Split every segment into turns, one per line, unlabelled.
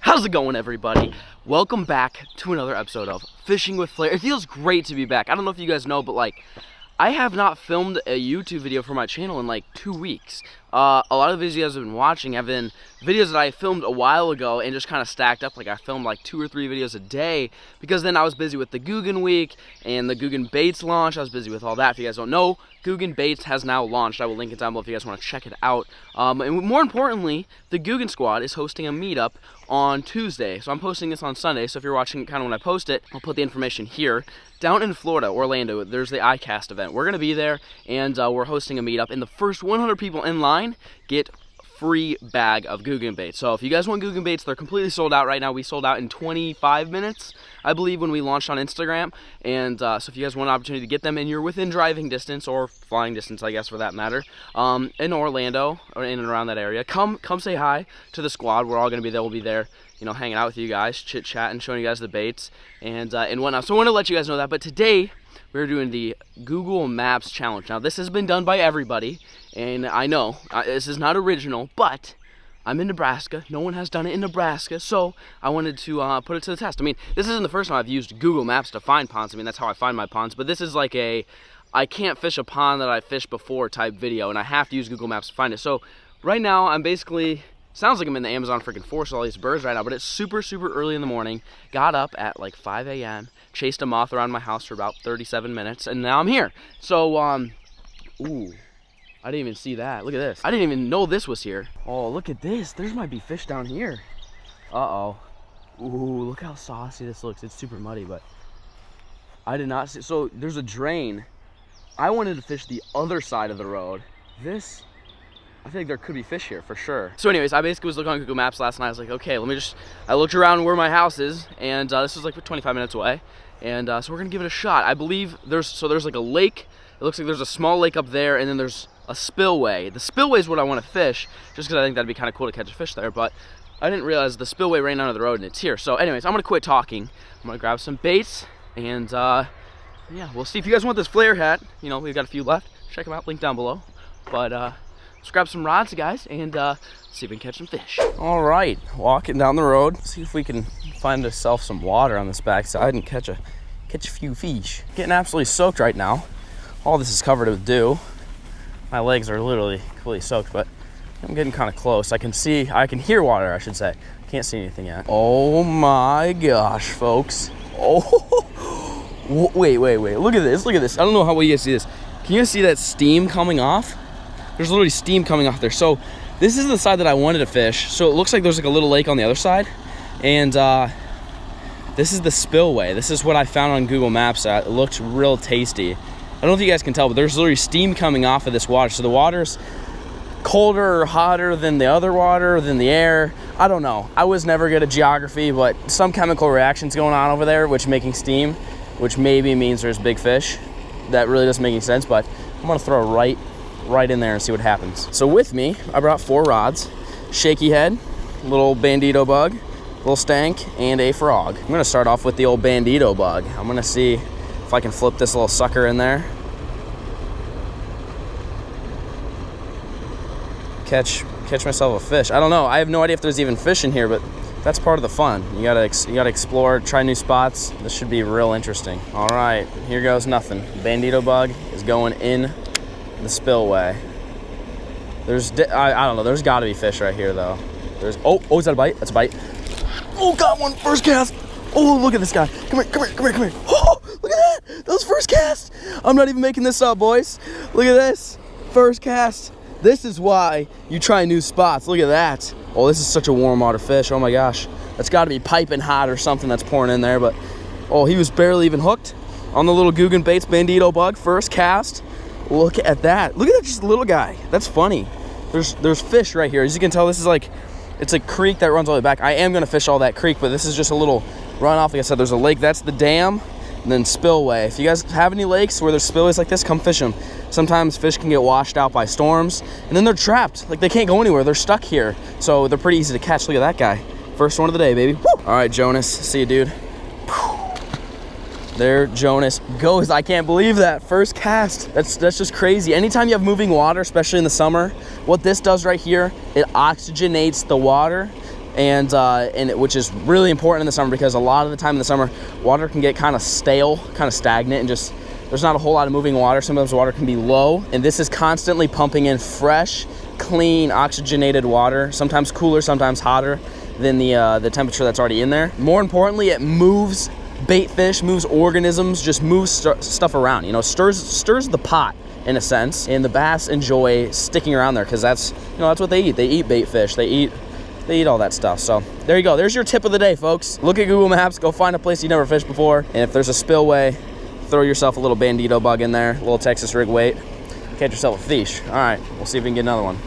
How's it going, everybody? Welcome back to another episode of Fishing with Flair. It feels great to be back. I don't know if you guys know, but like, I have not filmed a YouTube video for my channel in like 2 weeks. A lot of the videos you guys have been watching have been videos that I filmed a while ago and just kind of stacked up. Like I filmed like 2 or 3 videos a day because then I was busy with the GOOGAN week and the GOOGAN baits launch. I was busy with all that. If you guys don't know, GOOGAN baits has now launched. I will link it down below if you guys want to check it out. And more importantly, the GOOGAN squad is hosting a meetup on Tuesday. So I'm posting this on Sunday. So if you're watching it kind of when I post it, I'll put the information here. Down in Florida, Orlando, there's the iCast event. We're going to be there, and we're hosting a meetup. And the first 100 people in line get free bag of GOOGAN baits. So if you guys want GOOGAN baits, they're completely sold out right now. We sold out in 25 minutes, I believe, when we launched on Instagram. And so if you guys want an opportunity to get them and you're within driving distance or flying distance, I guess, for that matter, in Orlando or in and around that area, come say hi to the squad. We're all going to be there. We'll be there, you know, hanging out with you guys, chit-chatting, showing you guys the baits and whatnot. So I want to let you guys know that. But today, we're doing the Google Maps challenge. Now, this has been done by everybody, and I know this is not original, but I'm in Nebraska. No one has done it in Nebraska, so I wanted to put it to the test. I mean, this isn't the first time I've used Google Maps to find ponds. I mean, that's how I find my ponds, but this is like a I can't fish a pond that I fished before type video, and I have to use Google Maps to find it. So right now, I'm basically, sounds like I'm in the Amazon freaking forest with all these birds right now, but it's super, super early in the morning. Got up at like 5 a.m., chased a moth around my house for about 37 minutes, and now I'm here. So, ooh, I didn't even see that. Look at this. I didn't even know this was here. Oh, look at this. There might be fish down here. Uh-oh. Ooh, look how saucy this looks. It's super muddy, but I did not see. So, there's a drain. I wanted to fish the other side of the road. This, I think there could be fish here for sure. So anyways, I basically was looking on Google Maps last night. I was like, okay, I looked around where my house is, and this was like 25 minutes away. And so we're gonna give it a shot. I believe there's like a lake. It looks like there's a small lake up there, and then there's a spillway. The spillway is what I want to fish, just because I think that'd be kind of cool to catch a fish there. But I didn't realize the spillway ran under the road, and it's here. So anyways, I'm gonna quit talking. I'm gonna grab some baits, and yeah, we'll see. If you guys want this Flair hat, you know, we've got a few left. Check them out, link down below. But let's grab some rods, guys, and see if we can catch some fish. All right, walking down the road. See if we can find ourselves some water on this backside and catch a few fish. Getting absolutely soaked right now. All this is covered with dew. My legs are literally completely soaked, but I'm getting kind of close. I can hear water, I should say. Can't see anything yet. Oh my gosh, folks. Oh, wait. Look at this. I don't know how well you guys see this. Can you guys see that steam coming off? There's literally steam coming off there. So this is the side that I wanted to fish. So it looks like there's like a little lake on the other side. And this is the spillway. This is what I found on Google Maps. It looked real tasty. I don't know if you guys can tell, but there's literally steam coming off of this water. So the water's colder or hotter than the other water, than the air. I don't know. I was never good at geography, but some chemical reactions going on over there, which making steam, which maybe means there's big fish. That really doesn't make any sense, but I'm gonna throw right in there and see what happens. So with me, I brought 4 rods, shaky head, little Bandito bug, little stank, and a frog. I'm gonna start off with the old Bandito bug. I'm gonna see if I can flip this little sucker in there. Catch myself a fish. I don't know. I have no idea if there's even fish in here, but that's part of the fun. You gotta explore, try new spots. This should be real interesting. All right, here goes nothing. Bandito bug is going in the spillway. I don't know. There's got to be fish right here though. Oh, is that a bite? That's a bite. Oh, got one. First cast. Oh, look at this guy. Come here. Oh, look at that. That was first cast. I'm not even making this up, boys. Look at this. First cast. This is why you try new spots. Look at that. Oh, this is such a warm water fish. Oh my gosh. That's got to be piping hot or something that's pouring in there. But, oh, he was barely even hooked on the little GOOGAN baits Bandito bug. First cast. Look at that. Look at that, just a little guy. That's funny. There's fish right here. As you can tell, this is like, it's a creek that runs all the way back. I am going to fish all that creek, but this is just a little runoff. Like I said, there's a lake. That's the dam. And then spillway. If you guys have any lakes where there's spillways like this, come fish them. Sometimes fish can get washed out by storms, and then they're trapped. Like, they can't go anywhere. They're stuck here. So they're pretty easy to catch. Look at that guy. First one of the day, baby. Woo! All right, Jonas. See you, dude. There Jonas goes. I can't believe that. First cast. That's just crazy. Anytime you have moving water, especially in the summer, what this does right here, it oxygenates the water and which is really important in the summer, because a lot of the time in the summer, water can get kind of stale, kind of stagnant, and just there's not a whole lot of moving water. Sometimes water can be low, and this is constantly pumping in fresh, clean, oxygenated water, sometimes cooler, sometimes hotter than the temperature that's already in there. More importantly, it moves bait fish, moves organisms, just moves stuff around, you know, stirs the pot in a sense, and the bass enjoy sticking around there because that's, you know, that's what they eat. They eat bait fish, they eat all that stuff. So there you go, there's your tip of the day, folks. Look at Google Maps, go find a place you never fished before, and if there's a spillway, throw yourself a little Bandito bug in there, a little Texas rig weight, catch yourself a fish. All right, we'll see if we can get another one.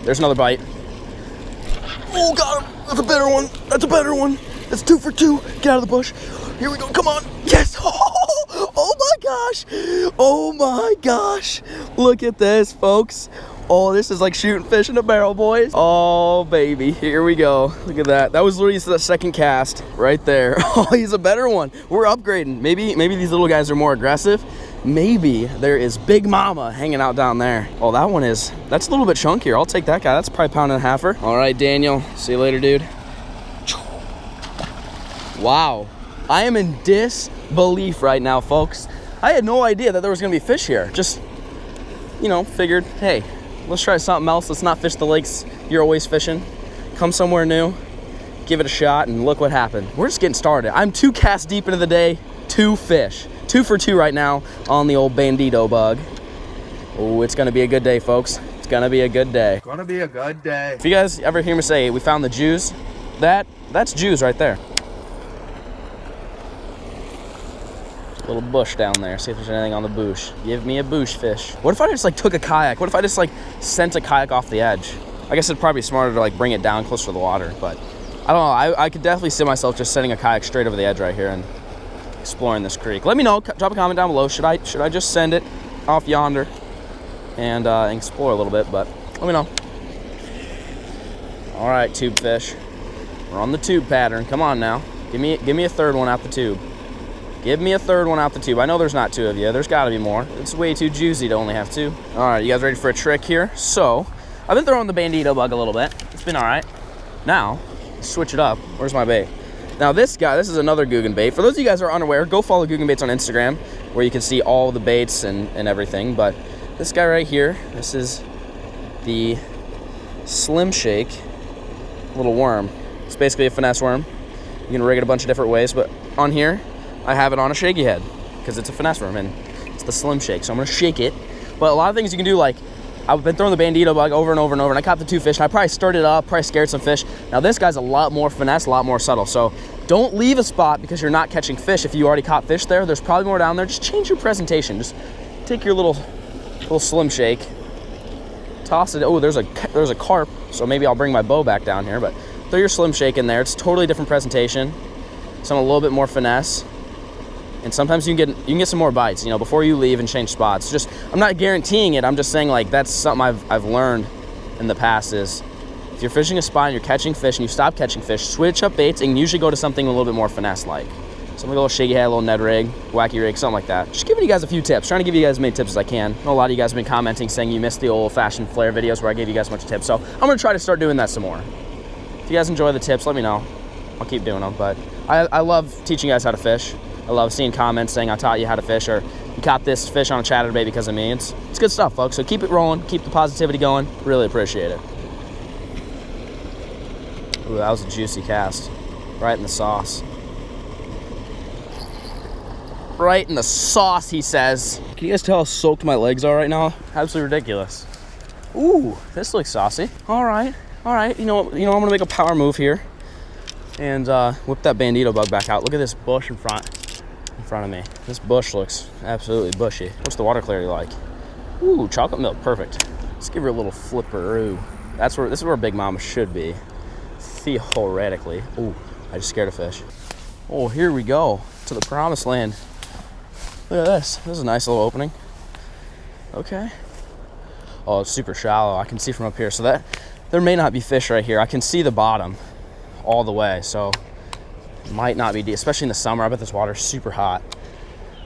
There's another bite. Oh, got him. That's a better one. That's a better one. That's 2 for 2. Get out of the bush. Here we go. Come on. Yes. Oh my gosh. Oh my gosh. Look at this, folks. Oh, this is like shooting fish in a barrel, boys. Oh, baby. Here we go. Look at that. That was literally the second cast right there. Oh, he's a better one. We're upgrading. Maybe these little guys are more aggressive. Maybe there is Big Mama hanging out down there. Oh, that's a little bit chunkier. I'll take that guy. That's probably a 1.5 pounder. All right, Daniel. See you later, dude. Wow. I am in disbelief right now, folks. I had no idea that there was gonna be fish here. Just, you know, figured, hey, let's try something else. Let's not fish the lakes you're always fishing. Come somewhere new, give it a shot, and look what happened. We're just getting started. I'm 2 casts deep into the day, 2 fish. 2 for 2 right now on the old Bandito bug. Oh, it's gonna be a good day, folks. It's gonna be a good day.
It's gonna be a good day.
If you guys ever hear me say we found the Jews, that's Jews right there. Little bush down there. See if there's anything on the bush. Give me a bush fish. What if I just like took a kayak? What if I just like sent a kayak off the edge? I guess it'd probably be smarter to like bring it down closer to the water, but I don't know. I could definitely see myself just sending a kayak straight over the edge right here and exploring this creek. Let me know. Drop a comment down below. Should I just send it off yonder and explore a little bit? But let me know. All right, tube fish. We're on the tube pattern. Come on now. Give me a third one out the tube. Give me a third one out the tube. I know there's not 2 of you. There's got to be more. It's way too juicy to only have 2. All right, you guys ready for a trick here? So I've been throwing the Bandito bug a little bit. It's been all right. Now switch it up. Where's my bait? Now this guy, this is another GOOGAN bait. For those of you guys who are unaware, go follow GOOGAN Baits on Instagram, where you can see all the baits and everything. But this guy right here, this is the Slim Shake little worm. It's basically a finesse worm. You can rig it a bunch of different ways, but on here, I have it on a shaky head because it's a finesse worm and it's the Slim Shake. So I'm gonna shake it. But a lot of things you can do, like I've been throwing the Bandito bug over and over and over, and I caught the 2 fish, and I probably stirred it up, probably scared some fish. Now this guy's a lot more finesse, a lot more subtle. So don't leave a spot because you're not catching fish. If you already caught fish there, there's probably more down there. Just change your presentation. Just take your little Slim Shake, toss it. Oh, there's a carp, so maybe I'll bring my bow back down here. But throw your Slim Shake in there. It's totally different presentation. Some a little bit more finesse. And sometimes you can get some more bites, you know, before you leave and change spots. Just, I'm not guaranteeing it. I'm just saying, like, that's something I've learned in the past is if you're fishing a spot and you're catching fish and you stop catching fish, switch up baits and usually go to something a little bit more finesse-like. Something like a little shaky head, a little Ned rig, wacky rig, something like that. Just giving you guys a few tips, trying to give you guys as many tips as I can. I know a lot of you guys have been commenting saying you missed the old-fashioned Flair videos where I gave you guys a bunch of tips. So I'm going to try to start doing that some more. If you guys enjoy the tips, let me know. I'll keep doing them. But I love teaching you guys how to fish. I love seeing comments saying I taught you how to fish, or you caught this fish on a chatterbait because of me. It's good stuff, folks. So keep it rolling, keep the positivity going. Really appreciate it. Ooh, that was a juicy cast. Right in the sauce. Right in the sauce, he says. Can you guys tell how soaked my legs are right now? Absolutely ridiculous. Ooh, this looks saucy. All right. You know, I'm gonna make a power move here and whip that Bandito bug back out. Look at this bush in front of me. This bush looks absolutely bushy. What's the water clarity like? Ooh, chocolate milk, perfect. Let's give her a little flipperoo. This is where Big Mama should be, theoretically. Ooh, I just scared a fish. Oh, here we go to the promised land. Look at this. This is a nice little opening. Okay. Oh, it's super shallow. I can see from up here. So that there may not be fish right here. I can see the bottom all the way. So might not be, especially in the summer. I bet this water's super hot.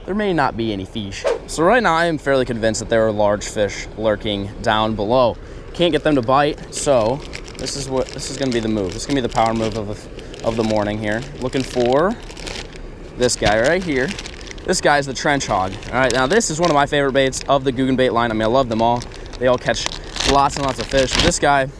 There may not be any fish. So right now I am fairly convinced that there are large fish lurking down below. Can't get them to bite, so this is gonna be the move. This is gonna be the power move of the morning here. Looking for this guy right here. This guy's the trench hog. All right, now this is one of my favorite baits of the GOOGAN bait line. I mean, I love them all. They all catch lots and lots of fish. But this guy's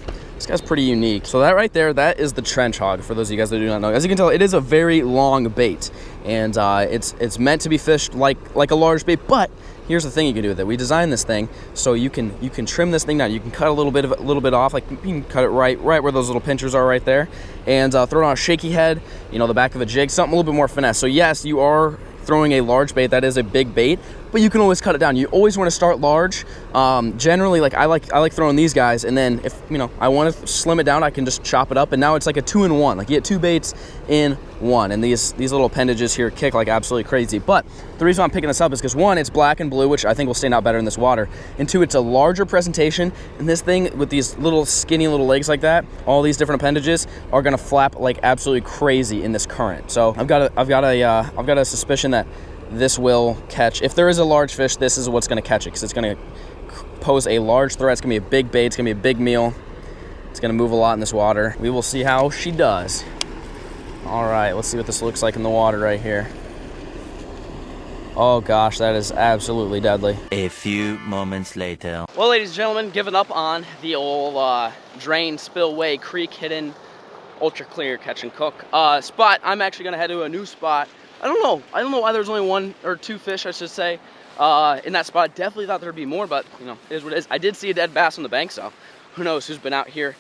pretty unique. So that right there, that is the trench hog, for those of you guys that do not know. As you can tell, it is a very long bait, and it's meant to be fished like a large bait, but here's the thing you can do with it. We designed this thing so you can trim this thing down. You can cut a little bit off, like you can cut it right where those little pinchers are right there, and throw it on a shaky head, you know, the back of a jig, something a little bit more finesse. So yes, you are throwing a large bait. That is a big bait, but you can always cut it down. You always want to start large. Generally, like I like throwing these guys, and then if I want to slim it down, I can just chop it up, and now it's like a 2-in-1. Like you get 2 baits in one, and these little appendages here kick like absolutely crazy. But the reason I'm picking this up is because 1, it's black and blue, which I think will stand out better in this water, and 2, it's a larger presentation, and this thing with these little skinny little legs like that, all these different appendages are gonna flap like absolutely crazy in this current. So I've got a suspicion that this will catch. If there is a large fish, this is what's gonna catch it, because it's gonna pose a large threat. It's gonna be a big bait. It's gonna be a big meal. It's gonna move a lot in this water. We will see how she does. All right, let's see what this looks like in the water right here. Oh gosh, that is absolutely deadly.
A few moments later.
Well, ladies and gentlemen, giving up on the old drain, spillway, creek hidden, ultra clear catch and cook spot. I'm actually gonna head to a new spot. I don't know why there's only 1 or 2 fish, I should say, in that spot. I definitely thought there'd be more, but it is what it is. I did see a dead bass on the bank, so who knows who's been out here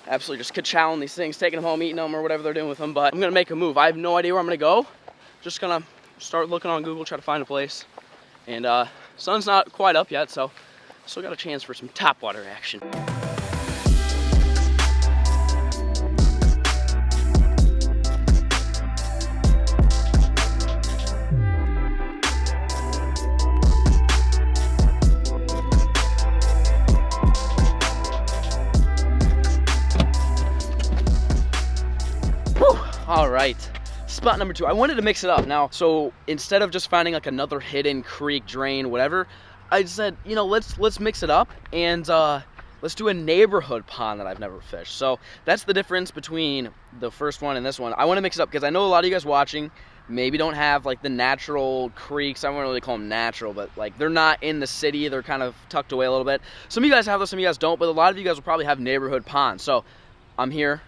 absolutely just ka-chowing these things, taking them home, eating them, or whatever they're doing with them. But I'm gonna make a move. I have no idea where I'm gonna go. Just gonna start looking on Google, try to find a place. And sun's not quite up yet, so still got a chance for some topwater action. All right, spot number 2. I wanted to mix it up now. So instead of just finding like another hidden creek, drain, whatever, I said, let's mix it up, and let's do a neighborhood pond that I've never fished. So that's the difference between the first one and this one. I want to mix it up because I know a lot of you guys watching maybe don't have like the natural creeks. I wouldn't really call them natural, but like they're not in the city. They're kind of tucked away a little bit. Some of you guys have those, some of you guys don't, but a lot of you guys will probably have neighborhood ponds. So I'm here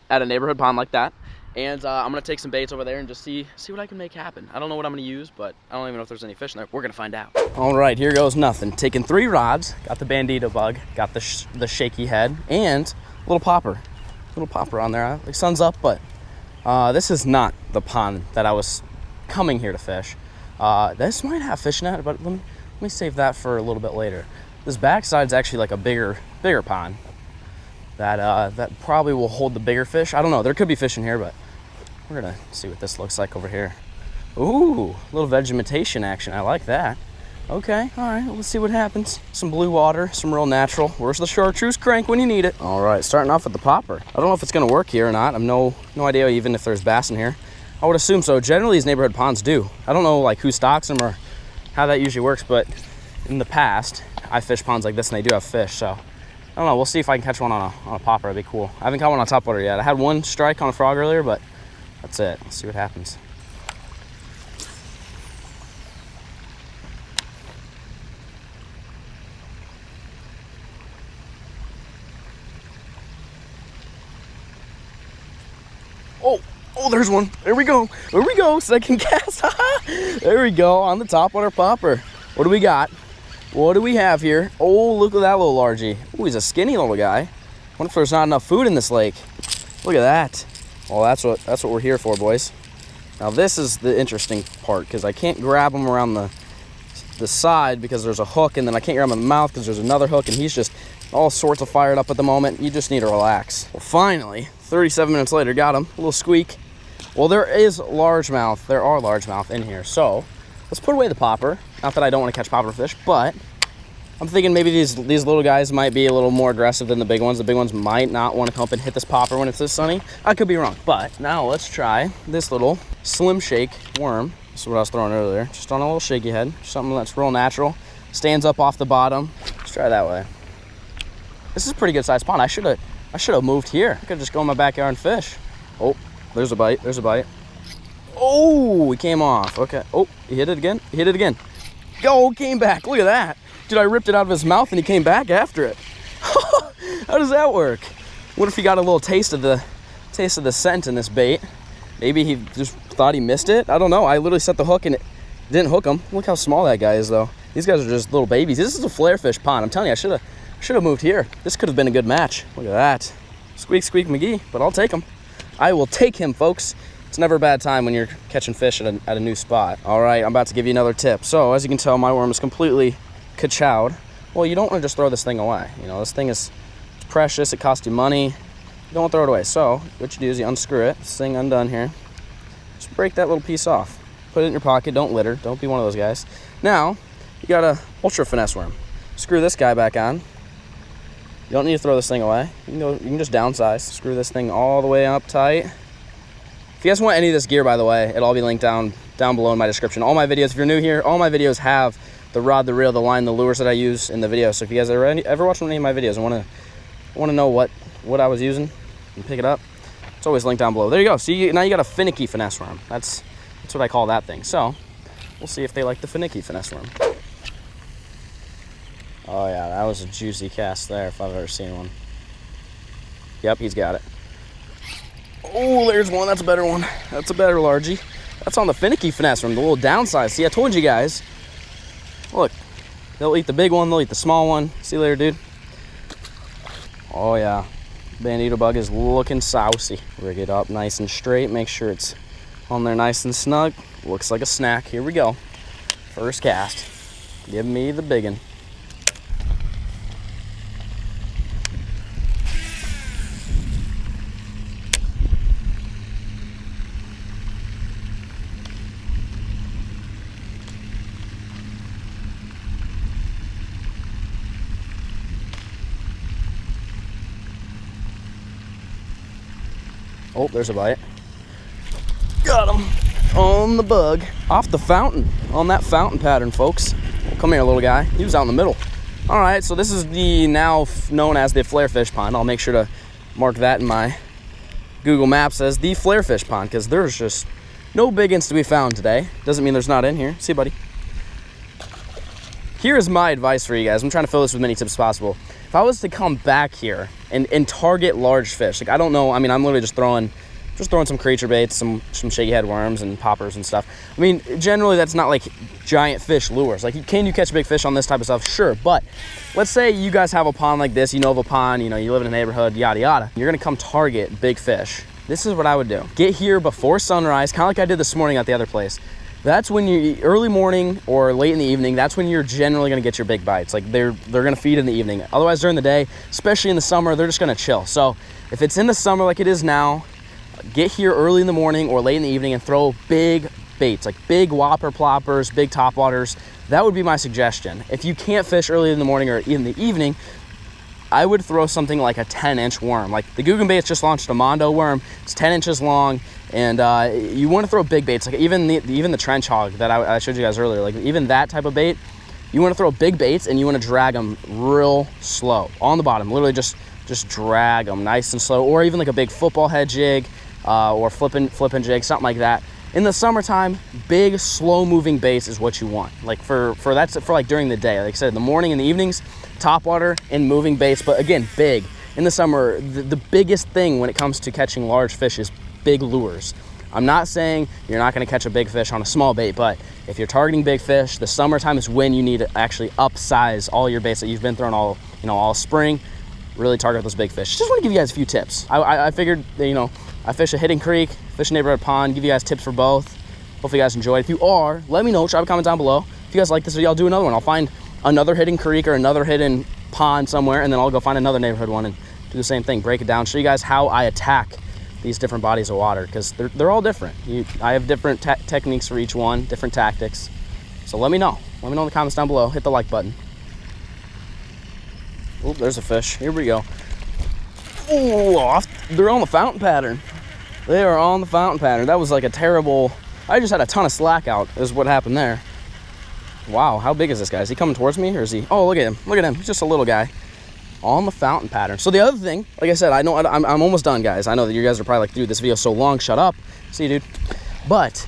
at a neighborhood pond like that, and I'm gonna take some baits over there and just see what I can make happen. I don't know what I'm gonna use, but I don't even know if there's any fish in there. We're gonna find out. All right, here goes nothing. Taking 3 rods, got the Bandito bug, got the shaky head, and a little popper on there. The sun's up, but this is not the pond that I was coming here to fish. This might have fish in it, but let me save that for a little bit later. This backside's actually like a bigger pond that probably will hold the bigger fish. I don't know, there could be fish in here, but we're gonna see what this looks like over here. Ooh, a little vegetation action. I like that. Okay, all right, let's see what happens. Some blue water, some real natural. Where's the chartreuse crank when you need it? All right, starting off with the popper. I don't know if it's gonna work here or not. I have no idea even if there's bass in here. I would assume so. Generally, these neighborhood ponds do. I don't know like who stocks them or how that usually works, but in the past, I fished ponds like this and they do have fish, so I don't know. We'll see if I can catch one on a popper. That'd be cool. I haven't caught one on topwater yet. I had 1 strike on a frog earlier, but that's it. Let's see what happens. Oh, there's one. There we go. There we go. Second cast. There we go on the topwater popper. What do we got? What do we have here? Oh, look at that little largie. Oh, he's a skinny little guy. I wonder if there's not enough food in this lake. Look at that. Well, that's what we're here for, boys. Now this is the interesting part, because I can't grab him around the side because there's a hook, and then I can't grab him in the mouth because there's another hook, and he's just all sorts of fired up at the moment. You just need to relax. Well, finally, 37 minutes later, got him. A little squeak. Well, there are largemouth in here, so let's put away the popper. Not that I don't want to catch popper fish, but I'm thinking maybe these little guys might be a little more aggressive than the big ones. The big ones might not want to come up and hit this popper when it's this sunny. I could be wrong, but now let's try this little slim shake worm. This is what I was throwing earlier. Just on a little shaky head. Something that's real natural. Stands up off the bottom. Let's try that way. This is a pretty good sized pond. I should have moved here. I could just go in my backyard and fish. Oh, there's a bite. There's a bite. Oh, he came off. Okay. Oh, he hit it again. He hit it again. Oh, came back. Look at that. Dude, I ripped it out of his mouth and he came back after it. How does that work? What if he got a little taste of the scent in this bait? Maybe he just thought he missed it. I don't know. I literally set the hook and it didn't hook him. Look how small that guy is, though. These guys are just little babies. This is a flare fish pond. I'm telling you, I should have moved here. This could have been a good match. Look at that. Squeak, squeak, McGee. But I'll take him. I will take him, folks. It's never a bad time when you're catching fish at a new spot. All right, I'm about to give you another tip. So, as you can tell, my worm is completely ka-chowed. Well, you don't want to just throw this thing away. You know, this thing is precious. It costs you money. You don't want to throw it away. So, what you do is you unscrew it. This thing undone here. Just break that little piece off. Put it in your pocket. Don't litter. Don't be one of those guys. Now, you got a ultra finesse worm. Screw this guy back on. You don't need to throw this thing away. You can just downsize. Screw this thing all the way up tight. If you guys want any of this gear, by the way, it'll all be linked down below in my description. All my videos, if you're new here, all my videos have the rod, the reel, the line, the lures that I use in the video. So if you guys ever watch any of my videos and want to know what I was using and pick it up, it's always linked down below. There you go. See, now you got a finicky finesse worm. That's what I call that thing. So we'll see if they like the finicky finesse worm. Oh yeah, that was a juicy cast there if I've ever seen one. Yep, he's got it. Oh, there's one. That's a better one. That's a better largie. That's on the finicky finesse worm, the little downsize. See, I told you guys. Look, they'll eat the big one, they'll eat the small one. See you later, dude. Oh yeah, Bandito bug is looking saucy. Rig it up nice and straight. Make sure it's on there nice and snug. Looks like a snack. Here we go. First cast. Give me the big one. Oh, there's a bite. Got him on the bug. Off the fountain. On that fountain pattern, folks. Come here, little guy. He was out in the middle. All right, so this is the now known as the flare fish pond. I'll make sure to mark that in my Google Maps as the flare fish pond because there's just no big ones to be found today. Doesn't mean there's not in here. See you, buddy. Here's my advice for you guys. I'm trying to fill this with many tips as possible. If I was to come back here and target large fish, like I don't know, I mean, I'm literally just throwing some creature baits, some shaky head worms and poppers and stuff. I mean, generally that's not like giant fish lures. Like, can you catch big fish on this type of stuff? Sure, but let's say you guys have a pond like this, you know of a pond, you know, you live in a neighborhood, yada yada. You're gonna come target big fish. This is what I would do. Get here before sunrise, kind of like I did this morning at the other place. That's when you, early morning or late in the evening, that's when you're generally gonna get your big bites. Like they're gonna feed in the evening. Otherwise during the day, especially in the summer, they're just gonna chill. So if it's in the summer like it is now, get here early in the morning or late in the evening and throw big baits, like big whopper ploppers, big topwaters. That would be my suggestion. If you can't fish early in the morning or in the evening, I would throw something like a 10-inch worm. Like the GOOGAN baits just launched a Mondo worm. It's 10 inches long. And you want to throw big baits, like even the trench hog that I showed you guys earlier, like even that type of bait, you want to throw big baits and you want to drag them real slow on the bottom, literally just drag them nice and slow, or even like a big football head jig or flipping jig, something like that. In the summertime, big slow moving baits is what you want. Like for like during the day, like I said, in the morning and the evenings, topwater and moving baits, but again, big. In the summer, the biggest thing when it comes to catching large fish is big lures. I'm not saying you're not going to catch a big fish on a small bait, but if you're targeting big fish, the summertime is when you need to actually upsize all your baits that you've been throwing all spring. Really target those big fish. Just want to give you guys a few tips. I figured that, I fish a hidden creek, fish a neighborhood pond, give you guys tips for both. Hopefully you guys enjoyed. If you are, let me know. Drop a comment down below. If you guys like this video, I'll do another one. I'll find another hidden creek or another hidden pond somewhere, and then I'll go find another neighborhood one and do the same thing. Break it down, show you guys how I attack these different bodies of water, because they're all different. I have different techniques for each one, different tactics. So let me know. Let me know in the comments down below. Hit the like button. Oh, there's a fish. Here we go. Oh, they're on the fountain pattern. They are on the fountain pattern. That was like a terrible I just had a ton of slack out is what happened there. Wow, how big is this guy? Is he coming towards me or is he? Oh, look at him. Look at him. He's just a little guy on the fountain pattern. So the other thing, like I said, I know I'm almost done, guys. I know that you guys are probably like, dude, this video's so long. Shut up. See you, dude. But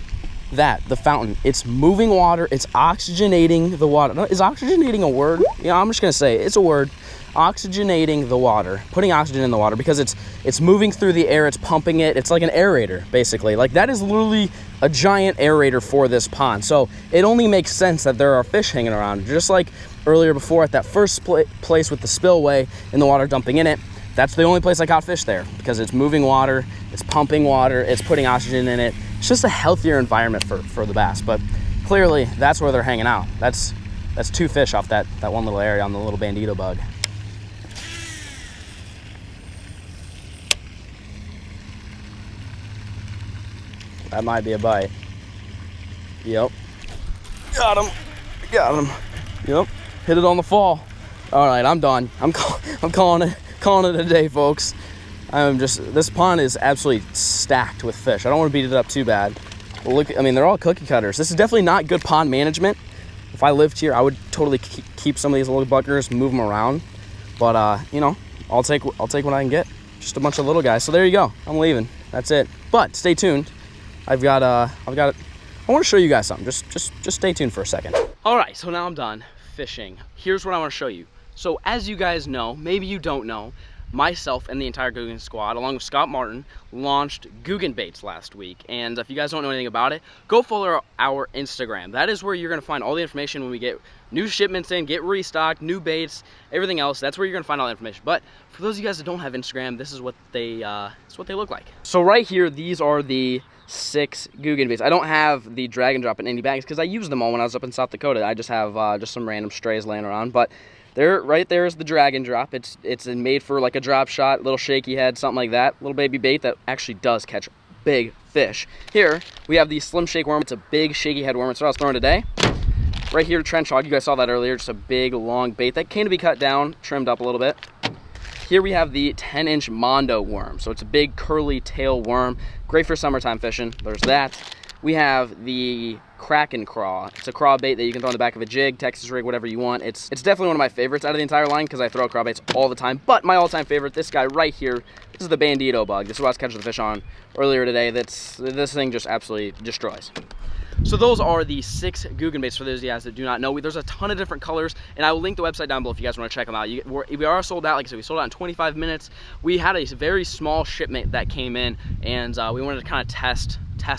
the fountain, it's moving water. It's oxygenating the water. Is oxygenating a word? Yeah, I'm just going to say it's a word. Oxygenating the water, putting oxygen in the water, because it's moving through the air, it's pumping it. It's like an aerator, basically. Like, that is literally a giant aerator for this pond. So it only makes sense that there are fish hanging around. Just like earlier before at that first place with the spillway and the water dumping in it, that's the only place I caught fish there, because it's moving water, it's pumping water, it's putting oxygen in it. It's just a healthier environment for the bass. But clearly that's where they're hanging out. That's 2 fish off that one little area on the little bandito bug. That might be a bite. Yep. Got him. Got him. Yep. Hit it on the fall. All right, I'm done. I'm calling it a day, folks. This pond is absolutely stacked with fish. I don't want to beat it up too bad. Well, look, I mean, they're all cookie cutters. This is definitely not good pond management. If I lived here, I would totally keep some of these little buggers, move them around. But you know, I'll take what I can get. Just a bunch of little guys. So there you go. I'm leaving. That's it. But stay tuned. I want to show you guys something. Just stay tuned for a second. All right, so now I'm done fishing. Here's what I want to show you. So as you guys know, maybe you don't know, myself and the entire GOOGAN squad, along with Scott Martin, launched GOOGAN baits last week. And if you guys don't know anything about it, go follow our Instagram. That is where you're going to find all the information when we get new shipments in, get restocked, new baits, everything else. That's where you're going to find all the information. But for those of you guys that don't have Instagram, this is what they look like. So right here, these are the 6 GOOGAN baits. I don't have the drag and drop in any bags because I used them all when I was up in South Dakota. I just have just some random strays laying around. But right there is the drag and drop. It's made for like a drop shot, little shaky head, something like that. Little baby bait that actually does catch big fish. Here we have the slim shake worm. It's a big shaky head worm. It's what I was throwing today. Right here, trench hog. You guys saw that earlier. Just a big long bait that can be cut down, trimmed up a little bit. Here we have the 10-inch Mondo worm. So it's a big curly tail worm. Great for summertime fishing. There's that. We have the Kraken Craw. It's a craw bait that you can throw on the back of a jig, Texas rig, whatever you want. It's definitely one of my favorites out of the entire line because I throw craw baits all the time. But my all-time favorite, this guy right here, this is the Bandito Bug. This is what I was catching the fish on earlier today. This thing just absolutely destroys. So those are the 6 GOOGAN baits for those of you guys that do not know. There's a ton of different colors, and I will link the website down below if you guys want to check them out. We are sold out. Like I said, we sold out in 25 minutes. We had a very small shipment that came in, and we wanted to kind of test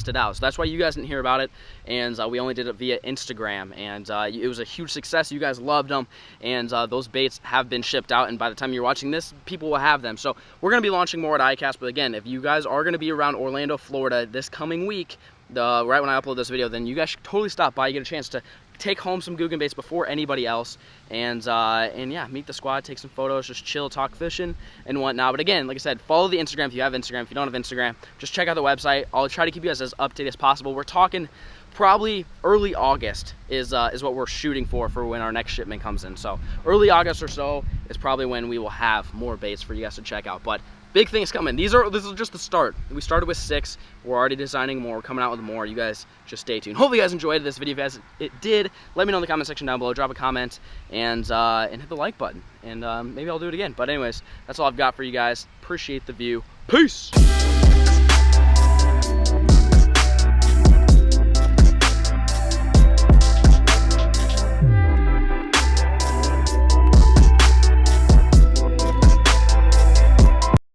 it out. So that's why you guys didn't hear about it, and we only did it via Instagram, and it was a huge success. You guys loved them, and those baits have been shipped out, and by the time you're watching this, people will have them. So we're going to be launching more at ICAST, but again, if you guys are going to be around Orlando, Florida this coming week, right when I upload this video, then you guys should totally stop by. You get a chance to take home some GOOGAN baits before anybody else, and yeah, meet the squad, take some photos, just chill, talk fishing and whatnot. But again, like I said, follow the Instagram if you have Instagram. If you don't have Instagram, just check out the website. I'll try to keep you guys as updated as possible. We're talking probably early August is what we're shooting for when our next shipment comes in. So early August or so is probably when we will have more baits for you guys to check out. But big things coming. This is just the start. We started with 6. We're already designing more. We're coming out with more. You guys just stay tuned. Hopefully you guys enjoyed this video. If you guys it did, let me know in the comment section down below. Drop a comment and hit the like button. And maybe I'll do it again. But anyways, that's all I've got for you guys. Appreciate the view. Peace.